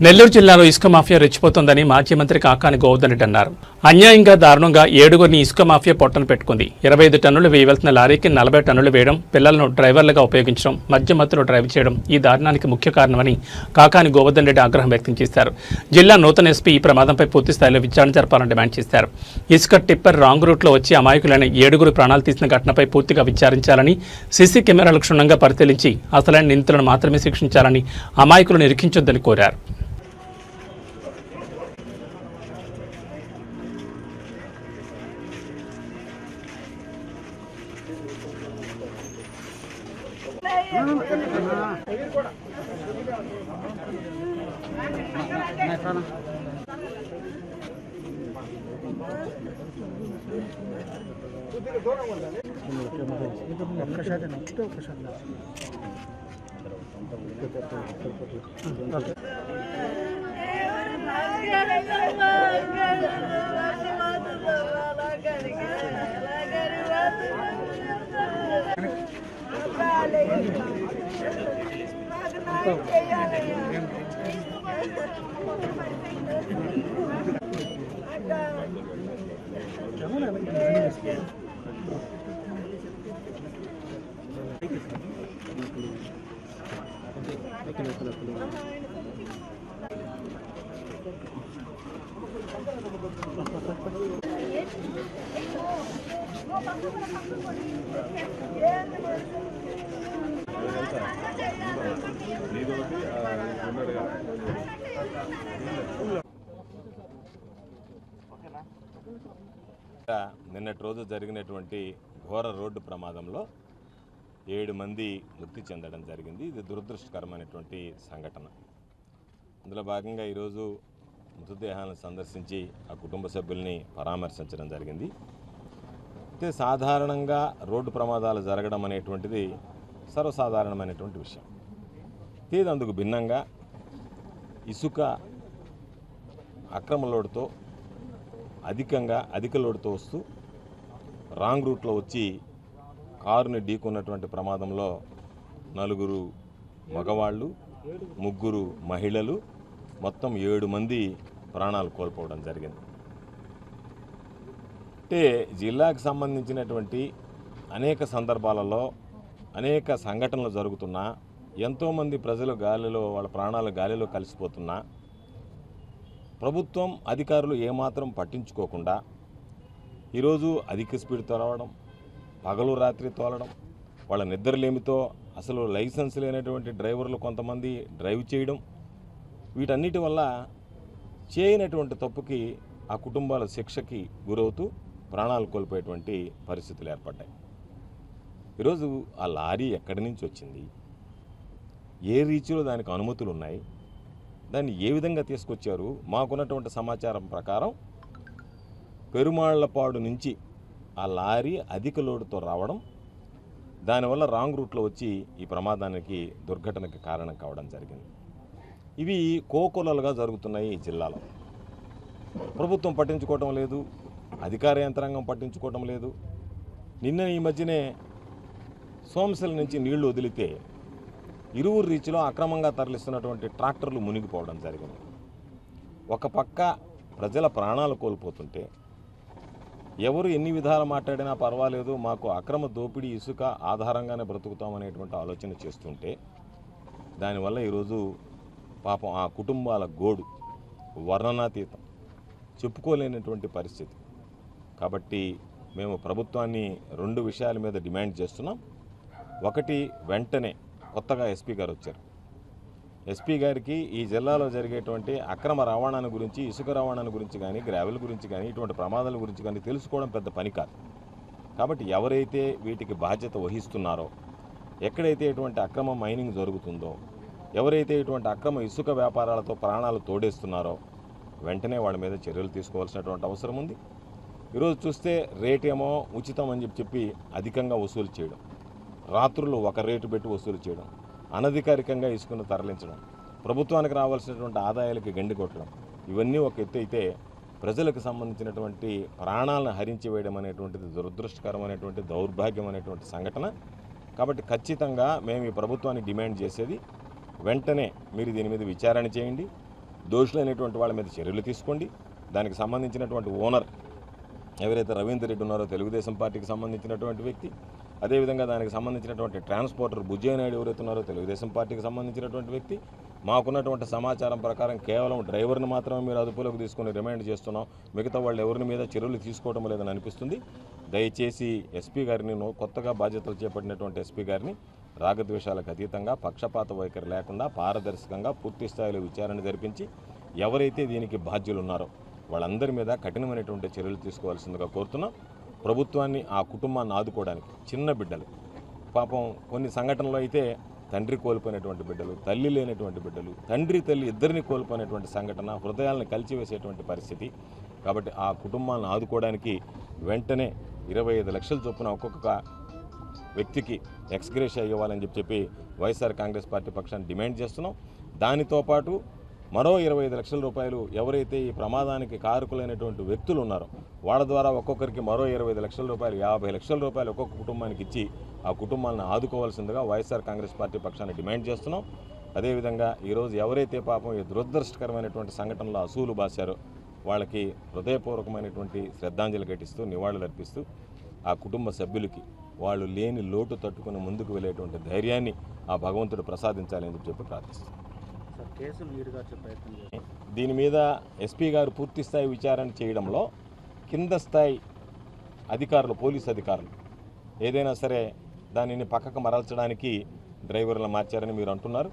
నెల్లూరు జిల్లాలో ఇసుక మాఫియా రెచ్చిపోతోందని మాజీ మంత్రి కాకాని గోవర్ధన్ రెడ్డి అన్నారు. అన్యాయంగా దారుణంగా 7గురిని ఇసుక మాఫియా పొట్టను పెట్టుకుంది. 25 టన్నులు వేయవలసిన లారీకి 40 టన్నులు వేయడం, పిల్లలను డ్రైవర్లుగా ఉపయోగించడం, మధ్య మత్తులో డ్రైవ్ చేయడం ఈ దారుణానికి ముఖ్య కారణమని కాకాని గోవర్ధన్ రెడ్డి ఆగ్రహం వ్యక్తం చేశారు. జిల్లా నూతన ఎస్పీ ఈ ప్రమాదంపై పూర్తి స్థాయిలో విచారణ జరపాలని డిమాండ్ చేశారు. ఇసుక టిప్పర్ రాంగ్ రూట్లో వచ్చి అమాయకులైన 7గురు ప్రాణాలు తీసిన ఘటనపై పూర్తిగా విచారించాలని, సీసీ కెమెరాలు క్షుణ్ణంగా పరిశీలించి అసలైన నిందితులను మాత్రమే శిక్షించాలని, అమాయకులను ఇరికించొద్దని కోరారు. నిన్నటి రోజు జరిగినటువంటి ఘోర రోడ్డు ప్రమాదంలో 7 మంది మృతి చెందడం జరిగింది. ఇది దురదృష్టకరమైనటువంటి సంఘటన. అందులో భాగంగా ఈరోజు మృతదేహాలను సందర్శించి ఆ కుటుంబ సభ్యుల్ని పరామర్శించడం జరిగింది. అయితే సాధారణంగా రోడ్డు ప్రమాదాలు జరగడం అనేటువంటిది సర్వసాధారణమైనటువంటి విషయం. ఇది అందుకు భిన్నంగా ఇసుక అక్రమ లోడుతో అధిక లోడుతో వస్తూ రాంగ్ రూట్లో వచ్చి కారుని ఢీకొన్నటువంటి ప్రమాదంలో 4 మగవాళ్ళు, 3 మహిళలు, మొత్తం 7 మంది ప్రాణాలు కోల్పోవడం జరిగింది. అంటే జిల్లాకు సంబంధించినటువంటి అనేక సందర్భాలలో అనేక సంఘటనలు జరుగుతున్నా, ఎంతోమంది ప్రజలు గాలిలో వాళ్ళ ప్రాణాలు గాలిలో కలిసిపోతున్నా ప్రభుత్వం అధికారులు ఏమాత్రం పట్టించుకోకుండా ఈరోజు అధిక స్పీడ్తో రావడం, పగలు రాత్రి తోలడం, వాళ్ళ నిద్రలేమితో అసలు లైసెన్స్ లేనటువంటి డ్రైవర్లు కొంతమంది డ్రైవ్ చేయడం, వీటన్నిటి వల్ల చేయనటువంటి తప్పుకి ఆ కుటుంబాల శిక్షకి గురవుతూ ప్రాణాలు కోల్పోయేటువంటి పరిస్థితులు ఏర్పడ్డాయి. ఈరోజు ఆ లారీ ఎక్కడి నుంచి వచ్చింది, ఏ రీతిలో దానికి అనుమతులు ఉన్నాయి, దాన్ని ఏ విధంగా తీసుకొచ్చారు? మాకున్నటువంటి సమాచారం ప్రకారం పెరుమాళ్లపాడు నుంచి ఆ లారీ అధిక లోడుతో రావడం, దానివల్ల రాంగ్ రూట్లో వచ్చి ఈ ప్రమాదానికి దుర్ఘటనకి కారణం కావడం జరిగింది. ఇవి కోకొల్లలుగా జరుగుతున్నాయి ఈ జిల్లాలో. ప్రభుత్వం పట్టించుకోవటం లేదు, అధికార యంత్రాంగం పట్టించుకోవటం లేదు. నిన్న ఈ మధ్యనే సోమశిల నుంచి నీళ్లు వదిలితే ఇరువురు రీచ్లో అక్రమంగా తరలిస్తున్నటువంటి ట్రాక్టర్లు మునిగిపోవడం జరిగింది. ఒక పక్క ప్రజల ప్రాణాలు కోల్పోతుంటే, ఎవరు ఎన్ని విధాలు మాట్లాడినా పర్వాలేదు, మాకు అక్రమ దోపిడీ ఇసుక ఆధారంగానే బ్రతుకుతామనేటువంటి ఆలోచన చేస్తుంటే, దానివల్ల ఈరోజు పాపం ఆ కుటుంబాల గోడు వర్ణనాతీతం, చెప్పుకోలేనటువంటి పరిస్థితి. కాబట్టి మేము ప్రభుత్వాన్ని 2 విషయాల మీద డిమాండ్ చేస్తున్నాం. ఒకటి, వెంటనే కొత్తగా ఎస్పీ గారు వచ్చారు. ఎస్పీ గారికి ఈ జిల్లాలో జరిగేటువంటి అక్రమ రవాణాను గురించి, ఇసుక రవాణాను గురించి కానీ, గ్రావెల్ గురించి కానీ, ఇటువంటి ప్రమాదాల గురించి కానీ తెలుసుకోవడం పెద్ద పని కాదు. కాబట్టి ఎవరైతే వీటికి బాధ్యత వహిస్తున్నారో, ఎక్కడైతే ఇటువంటి అక్రమ మైనింగ్ జరుగుతుందో, ఎవరైతే ఇటువంటి అక్రమ ఇసుక వ్యాపారాలతో ప్రాణాలు తోడేస్తున్నారో, వెంటనే వాళ్ళ మీద చర్యలు తీసుకోవాల్సినటువంటి అవసరం ఉంది. ఈరోజు చూస్తే రేటేమో ఉచితం అని చెప్పి అధికంగా వసూలు చేయడం, రాత్రులు ఒక రేటు పెట్టి వసూలు చేయడం, అనధికారికంగా ఇసుకను తరలించడం, ప్రభుత్వానికి రావాల్సినటువంటి ఆదాయాలకి గండి కొట్టడం, ఇవన్నీ ఒక ఎత్తు అయితే ప్రజలకు సంబంధించినటువంటి ప్రాణాలను హరించి వేయడం అనేటువంటిది దురదృష్టకరమైనటువంటి దౌర్భాగ్యమైనటువంటి సంఘటన. కాబట్టి ఖచ్చితంగా మేము ఈ ప్రభుత్వాన్ని డిమాండ్ చేసేది, వెంటనే మీరు దీని మీద విచారణ చేయండి. దోషులైనటువంటి వాళ్ళ మీద చర్యలు తీసుకోండి. దానికి సంబంధించినటువంటి ఓనర్ ఎవరైతే రవీందర్ రెడ్డి ఉన్నారో తెలుగుదేశం పార్టీకి సంబంధించినటువంటి వ్యక్తి, అదేవిధంగా దానికి సంబంధించినటువంటి ట్రాన్స్పోర్టర్ బుజ్జయ్య నాయుడు ఎవరైతే ఉన్నారో తెలుగుదేశం పార్టీకి సంబంధించినటువంటి వ్యక్తి, మాకున్నటువంటి సమాచారం ప్రకారం కేవలం డ్రైవర్ని మాత్రమే మీరు అదుపులోకి తీసుకుని రిమైండ్ చేస్తున్నాం, మిగతా వాళ్ళు ఎవరి మీద చర్యలు తీసుకోవడం లేదని అనిపిస్తుంది. దయచేసి ఎస్పీ గారిని, కొత్తగా బాధ్యతలు చేపట్టినటువంటి ఎస్పీ గారిని రాగద్వేషాలకు అతీతంగా, పక్షపాత వైఖరి లేకుండా, పారదర్శకంగా పూర్తి స్థాయిలో విచారణ జరిపించి ఎవరైతే దీనికి బాధ్యులు ఉన్నారో వాళ్ళందరి మీద కఠినమైనటువంటి చర్యలు తీసుకోవాల్సిందిగా కోరుతున్నాం. ప్రభుత్వాన్ని, ఆ కుటుంబాన్ని ఆదుకోవడానికి, చిన్న బిడ్డలు పాపం కొన్ని సంఘటనలో అయితే తండ్రి కోల్పోయినటువంటి బిడ్డలు, తల్లి లేనటువంటి బిడ్డలు, తండ్రి తల్లి ఇద్దరిని కోల్పోయినటువంటి సంఘటన హృదయాలను కలిచివేసేటువంటి పరిస్థితి. కాబట్టి ఆ కుటుంబాలను ఆదుకోవడానికి వెంటనే 25 లక్షల చొప్పున ఒక్కొక్క వ్యక్తికి ఎక్స్గ్రేషియా ఇవ్వాలని చెప్పి వైఎస్ఆర్ కాంగ్రెస్ పార్టీ పక్షాన్ని డిమాండ్ చేస్తున్నాం. దానితో పాటు మరో 25 లక్షల రూపాయలు ఎవరైతే ఈ ప్రమాదానికి కారకులైనటువంటి వ్యక్తులు ఉన్నారో వాళ్ళ ద్వారా ఒక్కొక్కరికి మరో 25 లక్షల రూపాయలు, 50 లక్షల రూపాయలు ఒక్కొక్క కుటుంబానికి ఇచ్చి ఆ కుటుంబాలను ఆదుకోవాల్సిందిగా వైఎస్ఆర్ కాంగ్రెస్ పార్టీ పక్షాన్ని డిమాండ్ చేస్తున్నాం. అదేవిధంగా ఈరోజు ఎవరైతే పాపం ఈ దురదృష్టకరమైనటువంటి సంఘటనలో అసూలు బాశారో వాళ్ళకి హృదయపూర్వకమైనటువంటి శ్రద్ధాంజలి ఘటిస్తూ, నివాళులు అర్పిస్తూ, ఆ కుటుంబ సభ్యులకి వాళ్ళు లేని లోటు తట్టుకుని ముందుకు వెళ్ళేటువంటి ధైర్యాన్ని ఆ భగవంతుడు ప్రసాదించాలని చెప్పి ప్రార్థిస్తున్నాం. దీని మీద ఎస్పీ గారు పూర్తి స్థాయి విచారణ చేయడంలో కింద స్థాయి అధికారులు, పోలీసు అధికారులు ఏదైనా సరే దానిని పక్కకు మరల్చడానికి డ్రైవర్లను మార్చారని మీరు అంటున్నారు.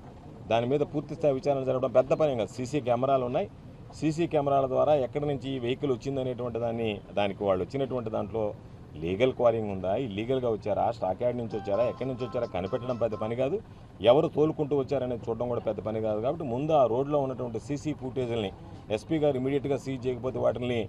దాని మీద పూర్తి స్థాయి విచారణ జరగడం పెద్ద పని కాదు. సీసీ కెమెరాలు ఉన్నాయి. సీసీ కెమెరాల ద్వారా ఎక్కడి నుంచి ఈ వెహికల్ వచ్చిందనేటువంటి దానికి వాళ్ళు వచ్చినటువంటి దాంట్లో లీగల్ క్వారింగ్ ఉందా, ఇల్లీగల్గా వచ్చారా, స్టాక్ యార్డ్ నుంచి వచ్చారా, ఎక్కడి నుంచి వచ్చారా కనిపెట్టడం పెద్ద పని కాదు. ఎవరు తోలుకుంటూ వచ్చారనేది చూడడం కూడా పెద్ద పని కాదు. కాబట్టి ముందు ఆ రోడ్లో ఉన్నటువంటి సీసీ ఫుటేజ్ని ఎస్పీ గారు ఇమీడియట్గా సీజ్ చేయకపోతే వాటిని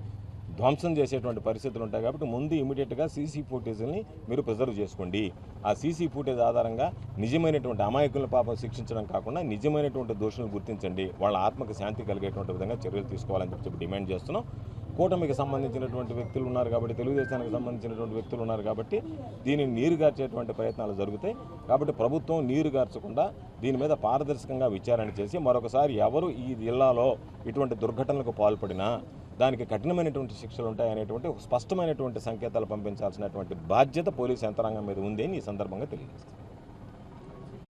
ధ్వంసం చేసేటువంటి పరిస్థితులు ఉంటాయి. కాబట్టి ముందు ఇమీడియట్గా సీసీ ఫుటేజ్ని మీరు ప్రిజర్వ్ చేసుకోండి. ఆ సీసీ ఫుటేజ్ ఆధారంగా నిజమైనటువంటి అమాయకుల పాపం శిక్షించడం కాకుండా నిజమైనటువంటి దోషులను గుర్తించండి, వాళ్ళ ఆత్మకు శాంతి కలిగేటువంటి విధంగా చర్యలు తీసుకోవాలని చెప్పి డిమాండ్ చేస్తున్నాం. కూటమికి సంబంధించినటువంటి వ్యక్తులు ఉన్నారు కాబట్టి, తెలుగుదేశానికి సంబంధించినటువంటి వ్యక్తులు ఉన్నారు కాబట్టి దీనిని నీరుగార్చేటువంటి ప్రయత్నాలు జరుగుతాయి. కాబట్టి ప్రభుత్వం నీరుగార్చకుండా దీని మీద పారదర్శకంగా విచారణ చేసి మరొకసారి ఎవరు ఈ జిల్లాలో ఇటువంటి దుర్ఘటనలకు పాల్పడినా దానికి కఠినమైనటువంటి శిక్షలు ఉంటాయనేటువంటి ఒక స్పష్టమైనటువంటి సంకేతాలు పంపించాల్సినటువంటి బాధ్యత పోలీసు యంత్రాంగం మీద ఉంది అని ఈ సందర్భంగా తెలియజేస్తుంది.